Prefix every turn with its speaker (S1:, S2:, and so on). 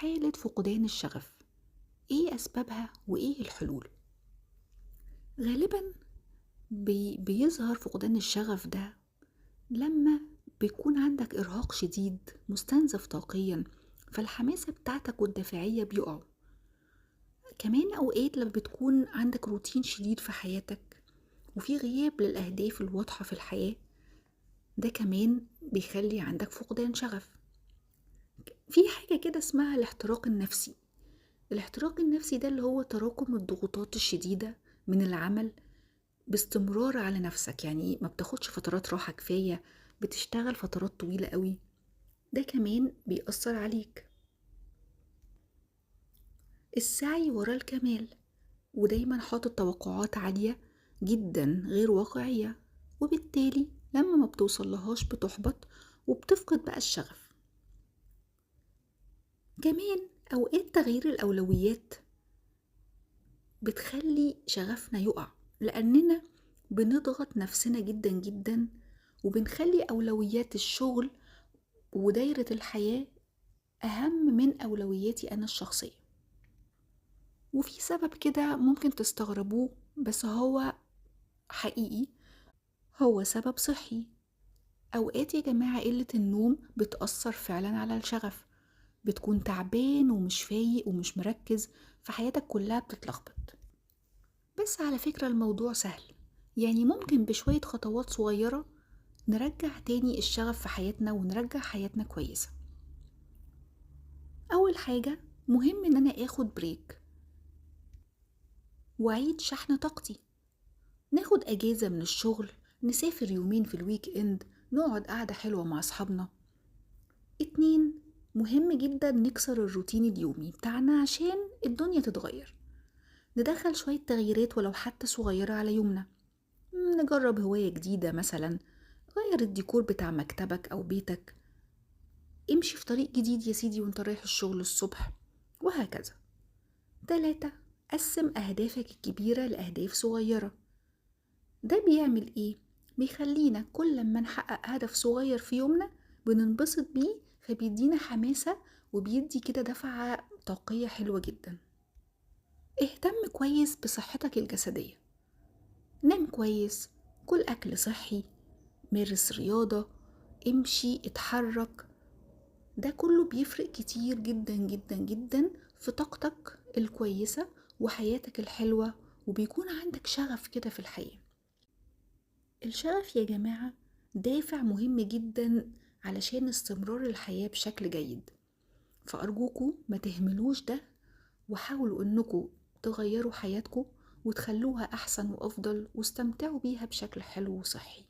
S1: حالة فقدان الشغف، ايه اسبابها وايه الحلول؟ غالبا بيظهر فقدان الشغف ده لما بيكون عندك ارهاق شديد مستنزف طاقيا، فالحماسة بتاعتك والدافعية بيقعوا. كمان اوقات لما بتكون عندك روتين شديد في حياتك وفي غياب للاهداف الواضحة في الحياة، ده كمان بيخلي عندك فقدان شغف. في حاجة كده اسمها الاحتراق النفسي. الاحتراق النفسي ده اللي هو تراكم الضغوطات الشديدة من العمل باستمرار على نفسك، يعني ما بتاخدش فترات راحة كفاية، بتشتغل فترات طويلة قوي، ده كمان بيأثر عليك. السعي ورا الكمال، ودايما حاطط توقعات عالية جدا غير واقعية، وبالتالي لما ما بتوصلهاش بتحبط وبتفقد بقى الشغف. كمان أوقات تغيير الأولويات بتخلي شغفنا يقع، لأننا بنضغط نفسنا جدا جدا وبنخلي أولويات الشغل ودايرة الحياة أهم من أولوياتي أنا الشخصية. وفي سبب كده ممكن تستغربوه بس هو حقيقي، هو سبب صحي. أوقات يا جماعة قلة النوم بتأثر فعلا على الشغف، بتكون تعبان ومش فايق ومش مركز، فحياتك كلها بتتلخبط. بس على فكرة الموضوع سهل، يعني ممكن بشوية خطوات صغيرة نرجع تاني الشغف في حياتنا ونرجع حياتنا كويسة. أول حاجة مهم إن أنا آخد بريك وأعيد شحن طاقتي، ناخد أجازة من الشغل، نسافر يومين في الويك إند، نقعد قعدة حلوة مع أصحابنا. 2، مهم جدا نكسر الروتين اليومي بتاعنا عشان الدنيا تتغير، ندخل شوية تغييرات ولو حتى صغيرة على يومنا. نجرب هواية جديدة مثلا، غير الديكور بتاع مكتبك أو بيتك، امشي في طريق جديد يا سيدي وانت رايح الشغل الصبح، وهكذا. 3، قسم أهدافك الكبيرة لأهداف صغيرة. ده بيعمل ايه؟ بيخلينا كل ما نحقق هدف صغير في يومنا بننبسط بيه، فبيدينا حماسة وبيدي كده دفعة طاقية حلوة جدا. اهتم كويس بصحتك الجسدية، نام كويس، كل أكل صحي، مارس رياضة، امشي، اتحرك، ده كله بيفرق كتير جدا جدا جدا في طاقتك الكويسة وحياتك الحلوة، وبيكون عندك شغف كده في الحياة. الشغف يا جماعة دافع مهم جدا علشان استمرار الحياة بشكل جيد، فأرجوكوا ما تهملوش ده، وحاولوا انكوا تغيروا حياتكوا وتخلوها أحسن وأفضل واستمتعوا بيها بشكل حلو وصحي.